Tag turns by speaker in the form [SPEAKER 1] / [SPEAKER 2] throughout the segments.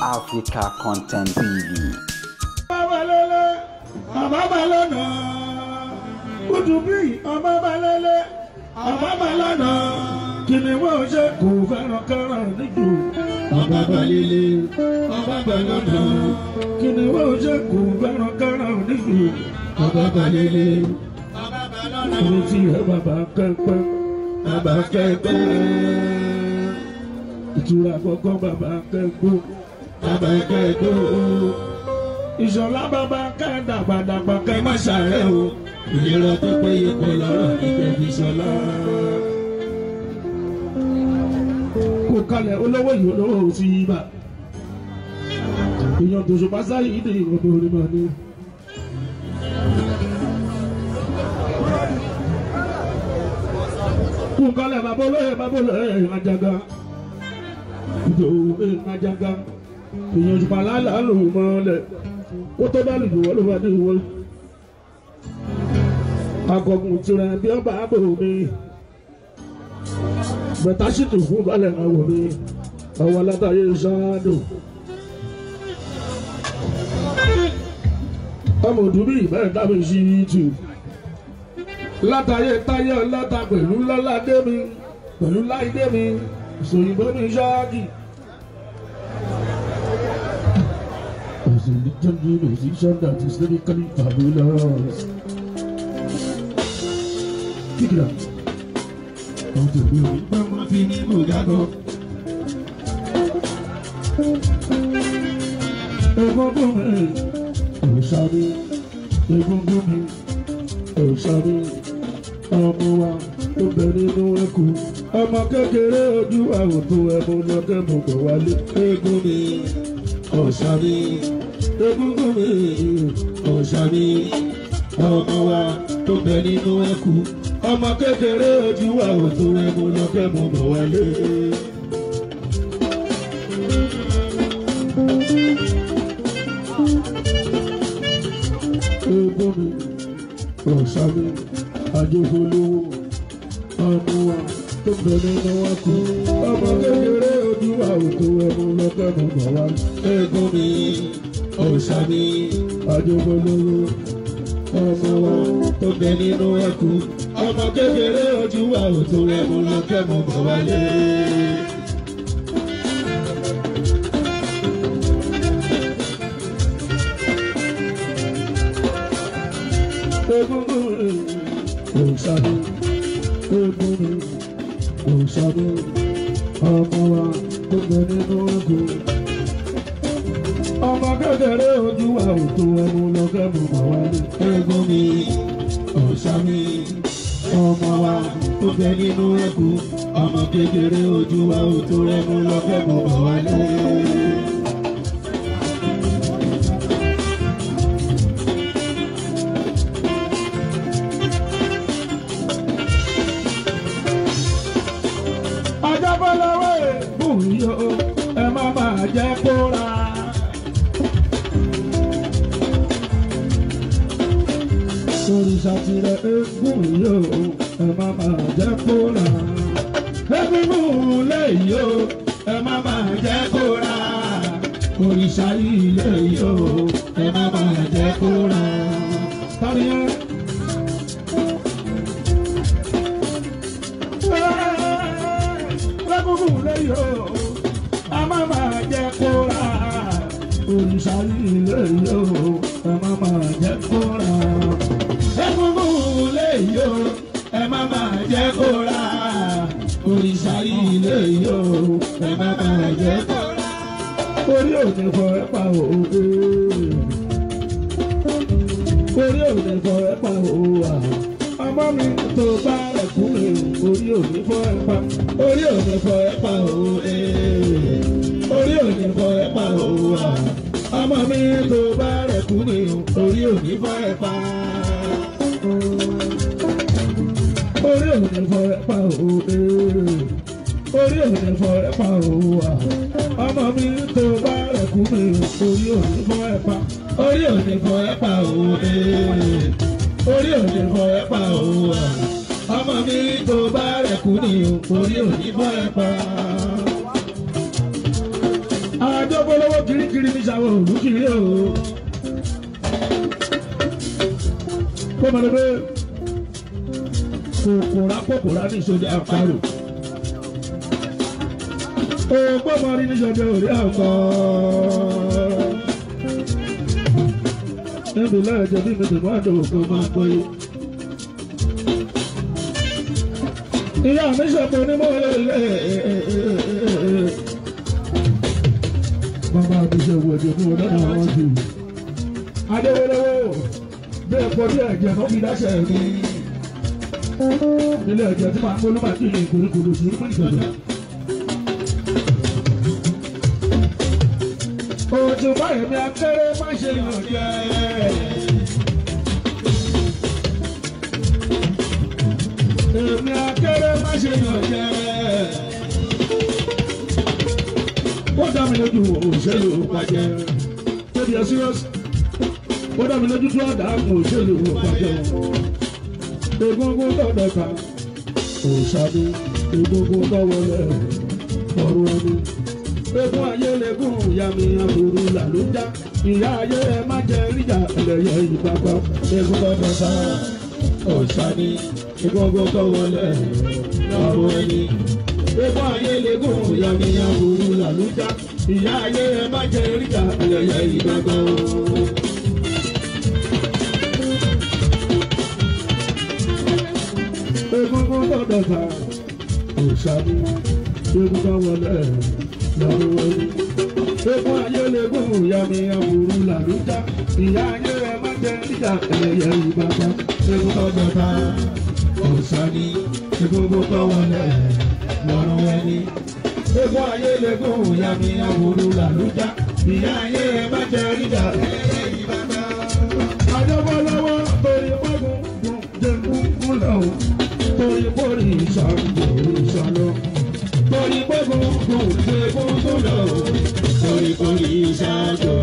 [SPEAKER 1] Africa Content TV.
[SPEAKER 2] Ọmọ balọ̀nà Kutubi ọmọ balẹ̀lẹ̀ ọmọ balọ̀nà kìnìún ṣe kò fẹ́ràn kẹràn níjù. Ọmọ balẹ̀lẹ̀ ọmọ balọ̀nà kìnìún ṣe kò fẹ́ràn kẹràn níjù. Ọmọ balẹ̀lẹ̀ ọmọ balọ̀nà kìnìún tí ẹ bàbá kẹ́pẹ́ bàbá kẹ́pẹ́ ìtura gbọ́gbọ́ bàbá kẹ́gbó bàbá kẹ́gbó. Ìṣọ̀lá bàbá ká dàgbàdàgbà ká má ṣàárẹ̀ o. Ìlera tó péye kò lọ́rọ̀ ìjẹ̀bi Ìṣọ̀lá. Kò kalẹ̀ olówó yìí olówó sí ibà. Èèyàn tó ṣùpá sáyé ìdè ìrọ̀bọ̀ orí máa ní. Kò kalẹ̀ bàbá olóyè Àjàgà. Ìjòwò Àjàgà. Èèyàn ṣùpá lálàá lòun mọ́lẹ̀. Kó tó bá lè wọ́n ló wá dé wọ́n. Akọ̀gùn tirẹ̀ bí ọba àbò mi. Bẹ̀tà ṣètò fún balẹ̀ àwọ̀ mi. Àwọn alátayé ṣáádò. Ọmọ òdùbí ìbẹ̀rẹ̀ dábì sí ìtù. Látayé táyé ọlọ́ta pẹ̀lú lọ́ládé mi. Pẹ̀lú láìdé mi. Ìṣòyìnbó mi ṣáájì. As a legendary musician that is lyrically fabulous. Kick it out. Don't you do it? Mama fini mugago. Egungun mi, òṣàbí. Egungun mi, òṣàbí. Ọmọ wa tó bẹ nínú ẹkù. Ọmọ kékeré ojú àwòtó ẹmu lọ́kẹ́ mú bọ̀ wálé. Egun mi, òṣàbí. Egungun mi, òṣàbí. Ọmọ wa tó bẹ nínú ẹkù. Ọmọ kékeré ojú àwòtó ẹmu lọ́kẹ́ mú bọ̀ wálé. Egun mi, òṣàbí. Àjòkòlówó. Ọmọ wa tó bẹ nínú ẹkù. Ọmọ kékeré ojú àwòtó ẹmu lọ́kẹ́ mú bọ̀ wálé. Egun mi, òṣàbí. Àjòkòlówó. Ọmọ wa tó bẹ nínú ẹkù. Ọmọ kékeré ojú àwòtó ẹmu lọ́kẹ́ mú bọ̀ wálé. Egungun mi, òṣàbí. Egungun mi, òṣàbí. Ọmọ wa tó bẹ nínú ẹkù. Ọmọ kékeré ojú àwòtó ẹmu lọ́kẹ́ mú bọ̀ wálé. Egun mi, òṣàbí. Ọmọ wa tó bẹ nínú ẹkù. Ọmọ kékeré ojú àwòtó ẹmu lọ́kẹ́ mú bọ̀ wálé. Ọjọ́ bọ́lọ́wọ́ ègún yìí o, ẹ má máa jẹ́ kó ra. Òrìṣà tirẹ̀ eégún yìí o, ẹ má máa jẹ́ kó ra. Egungun lé yìí o, ẹ má máa jẹ́ kó ra. Òrìṣà yìí lé yìí o, ẹ má máa jẹ́ kó ra. Tani yẹn? Egungun lé yìí o, ẹ má máa jẹ́ kó ra. Òrìṣà yìí lé yìí o, ẹ má máa jẹ́ kó ra. Egungun lé yìí o, ẹ má máa jẹ́ kó ra. Òrìṣà yìí lé yìí o, ẹ má máa jẹ́ kó ra. Orí òde fọ ẹ pa òwe. Orí òde fọ ẹ pa òwà. Ọmọ mi tó bá rẹ̀ kú mi, orí òde fọ ẹ pa. Orí òde fọ ẹ pa òwe. Orí òde fọ ẹ pa òwà. Ọmọ mi tó bá rẹ̀ kú mi, orí òde fọ ẹ pa. Orí òde fọ ẹ pa òwe. Orí òde fọ ẹ pa òwà. Ọmọ mi tó bá rẹ̀ kú mi, orí òde fọ ẹ pa. Orí òde fọ ẹ pa òwe. Orí òde fọ ẹ pa òwà. Ọmọ mi tó bá rẹ̀ kú mi, orí òde fọ ẹ pa. àjọpọ̀lọ́wọ́ kirikiri ní sàwọn olùkiri o. kó mọ̀ lóde kòkòrà ní ìṣòdì àparò. ògbó mọ̀rí ní ìṣòdì òrí àpọ̀. níbi lẹ́ẹ̀jẹ̀ bí mi tì mọ́ àdó òkú máa ń gbóyè. ìyá mi ṣọ̀pọ̀ ní mọ́ bàbá mi ṣe wò ẹ̀jẹ̀ fún ọ̀dọ́ náà wọ́n jù. adéwéléwó bí ẹ̀kọ́ bí ẹ̀jẹ̀ kan fi dáṣẹ̀ mi. ilé ẹ̀jẹ̀ tí màá ń gbóló màá kí ni ìkòríkòrò sí fún ìjọba. òtún báyìí mi akéré má ṣe yàn jẹ́. èmi akéré má ṣe yàn jẹ́. ó dá mi lójú òṣèlú pàjẹ́. tóbi ẹ serious. ó dá mi lójú tó àdá òṣèlú pàjẹ́. egungun tó dọ̀ka òṣàdé egungun tó wọlé ọ̀rọ̀ ẹni. egun ayé lẹ́gùn ìyá mi àbúrú làlújá. ìyá ayé ẹ má jẹ ríjà ẹlẹ́yẹ ìgbàgbọ́. egun tó dọ̀ka òṣàdé egungun tó wọlé ọ̀rọ̀ ẹni. egun ayé lẹ́gùn ìyá mi àbúrú làlújá. ìyá ayé ẹ má jẹ ríjà ẹlẹ́yẹ ìgbàgbọ́. egungun tó dọ̀ka òṣàdé egun tó wọlé lọ́rọ̀ ẹni. egun ayé lẹ́gùn ìyá mi àbúrú làlújá. ìyá ayé ẹ má jẹ ríjà ẹlẹ́yẹ ìgbàgbọ́. egun tó dọ̀ka òṣàdé egungun tó wọlé lọ́rọ̀ ẹni. egun ayé lẹ́gùn ìyá mi àbúrú làlújá. ìyá ayé ẹ má jẹ ríjà ẹlẹ́yẹ ìgbàgbọ́. àjọpọ̀lọ́wọ́ torí pọ́gùn jẹ̀kúnkún lọ́wọ́. torí borí ìṣàlọ́. torí pọ́gùn jẹ̀kúnkún lọ́wọ́. torí borí ìṣàlọ́.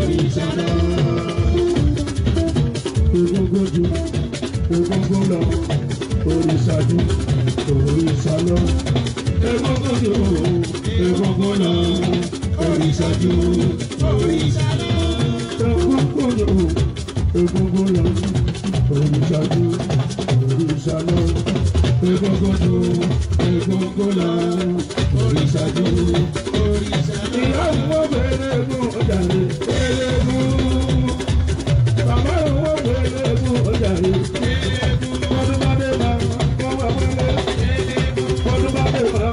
[SPEAKER 2] egungun ju egungun lọ. Oríṣàjú oríṣàlọ́. egungun ju egungun lọ. Oríṣàjú oríṣàlọ́. egungun ju egungun lọ. Oríṣàjú oríṣàlọ́. egungun ju egungun lọ. Oríṣàjú oríṣàlọ́. ìyá ìwọ bẹ̀rẹ̀ egun ọjà rẹ̀ eléegun. bàbá ìwọ bẹ̀rẹ̀ egun ọjà rẹ̀ eléegun. ọdún bá dé bá wọ́n wá wọlé eléegun. ọdún bá dé bá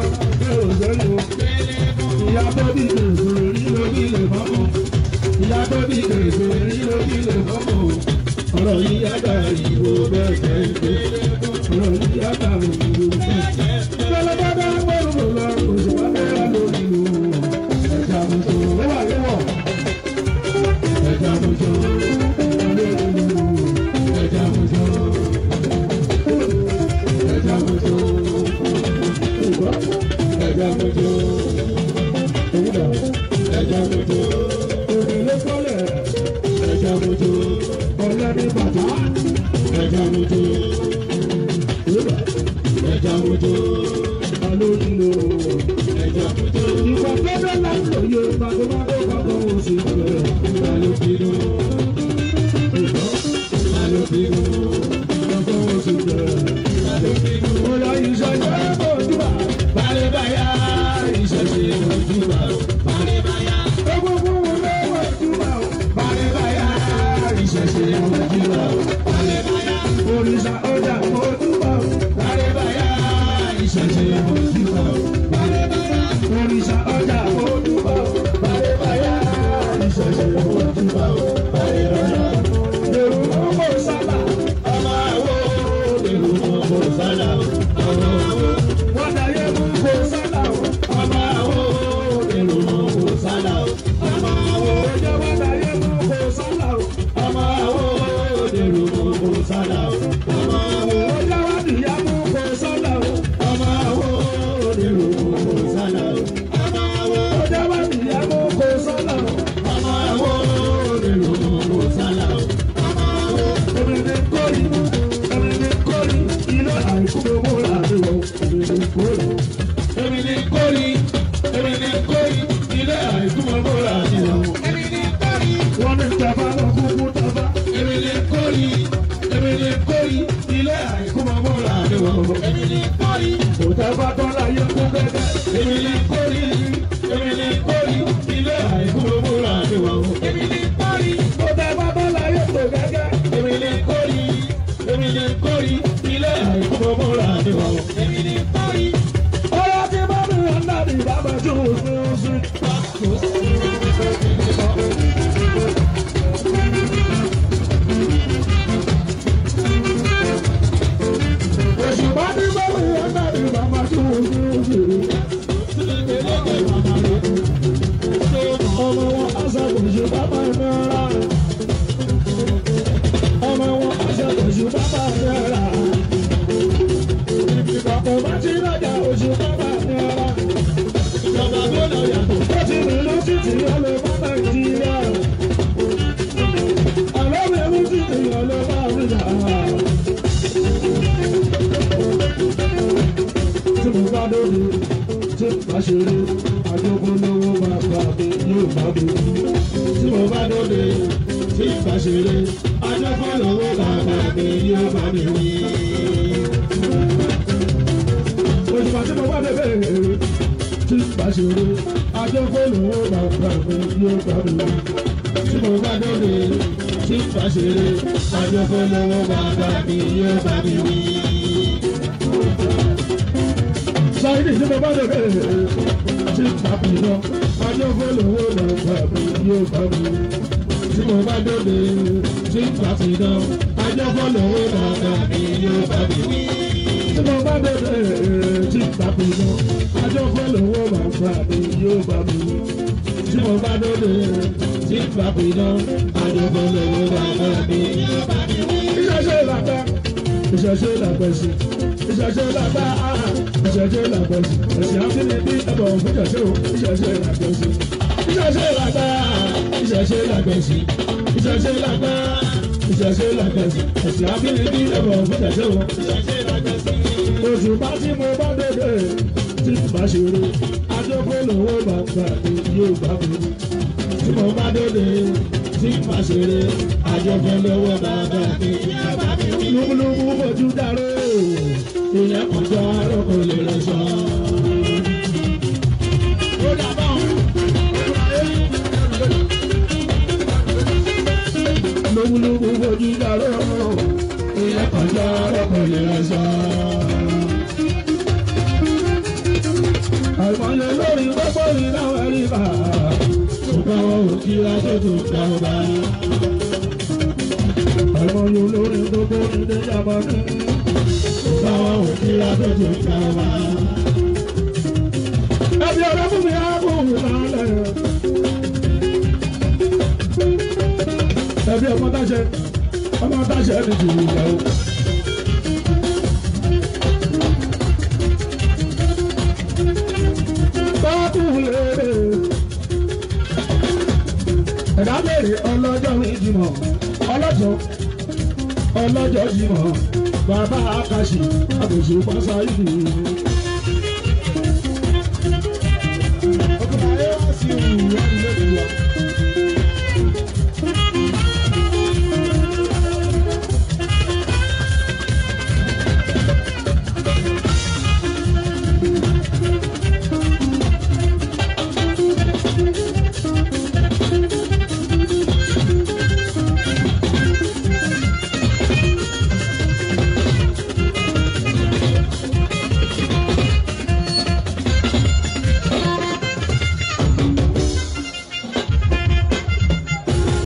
[SPEAKER 2] ẹ̀rọ sẹ́nu eléegun. ìyá tó bí èso rí lórí ilé mọ́mọ́. ìyá tó bí èso rí lórí ilé mọ́mọ́. ọ̀rọ̀ yìí yàtọ̀ ìwò bẹ́ẹ̀ kẹ́kẹ́. ọ̀rọ̀ yìí yàtọ̀ ìwò bẹ́ẹ̀ kẹ́kẹ́. ìjọba gbọ́dọ̀ lọ oṣù wa mẹ́ra lórí ìlú. ẹja mọ́tò ó wà léwọ̀. ẹja mọ́tò lórí ìlú. ẹja mọ́tò. ẹja mọ́tò. ẹja mọ́tò. òwúrọ̀. ẹja mọ́tò. òrìlé kọ́lẹ̀. ẹja mọ́tò. ọ̀lẹ́ni bàtà. ẹja mọ́tò. òwúrọ̀. ẹja mọ́tò. alóyinlo. ẹja mọ́tò. ìwà gbọ́dọ̀ láti lòye gbàgbọ́gbọ́ gbàgbọ́ oṣù rẹ̀. alóbìnú. alóbìnú. gbàgbọ́ oṣù rẹ̀. alóbìnú. ọ̀la ìṣẹ̀ṣẹ̀ ojúbà. balẹ̀-báyà ìṣẹ̀ṣẹ̀ ojúbà. balẹ̀-báyà. egungun wọlé ojúbà. balẹ̀-báyà ìṣẹ̀ṣẹ̀ ojúbà. balẹ̀-báyà. òrìṣà ọjà ojúbà. balẹ̀-báyà ìṣẹ̀ṣẹ̀ ojúbà. balẹ̀-báyà. òrìṣà ọjà ojúbà. balẹ̀-báyà yóò bá mi tí mo bá dóde tí ìgbà ṣeré ajẹ́fọ́ lówó bàbá mi yóò bá mi wí. òṣùpá tí mo bá dé bẹ́ẹ̀ tí ìgbà ṣeré ajẹ́fọ́ lówó bàbá mi yóò bá mi wí. tí mo bá dóde tí ìgbà ṣeré ajẹ́fọ́ lówó bàbá mi yóò bá mi wí. sáyidì tí mo bá dé bẹ́ẹ̀ tí ìgbà bí lọ ajẹ́fọ́ lówó bàbá mi yóò bá mi wí. tí mo bá dóde tí ìgbà bí lọ ajẹ́fọ́ lówó bàbá mi yóò bá mi wí. tí mo bá dóde tí ìgbà bí lọ ajẹ́fọ́ lówó bàbá mi yóò bá mi wí. tí mo bá dóde tí ìgbà bí lọ ajẹ́fọ́ lówó bàbá mi yóò bá mi wí. ìṣẹ̀ṣe làgbà ìṣẹ̀ṣe làgbà sí ìṣẹ̀ṣe làgbà ìṣẹ̀ṣe làgbà sí ẹ̀sìn àfínibí ẹ̀bọ̀ fún ìṣẹ̀ṣe o ìṣẹ̀ṣe làgbà sí ìṣẹ̀ṣe làgbà ìṣẹ̀ṣe làgbà sí ìṣẹ̀ṣe làgbà ìṣẹ̀ṣe làgbà sí ẹ̀sìn àfínibí ẹ̀bọ̀ fún ìṣẹ̀ṣe o ìṣẹ̀ṣe làgbà sí. òṣùpá tí mo bá dóde tí bá ṣeré ajọ́pọ̀ lówó bàbá mi yóò bá mi tí mo bá dóde tí bá ṣeré ajọ́pọ̀ lówó bàbá mi yóò bá mi wí. lúbúlúbú fojú dáró ìyẹn kọjá lóko lè rẹ sọ. lúbúlúbú fojú dáró ìyẹn kọjá lóko lè rẹ sọ. àìmọye lórí gbogbo ìnáwó ẹ̀rí bá ṣùgbọ́n wọn ò kíra tó tó gbà ó bá. àìmọye lórí gbogbo ìdíjàmbá ní báwọn ò kíra tó tó gbà ó bá. ẹbí ọ̀rẹ́ fún mi á kó wù lálẹ́. ẹbí ọmọ táṣẹ ní jù ìgbà ó. ẹ̀dá bèrè ọlọ́jọ́ ìjìmọ̀ ọlọ́jọ́ ìjìmọ̀ bàbá Akashi àbòsí pàṣẹ ìlú.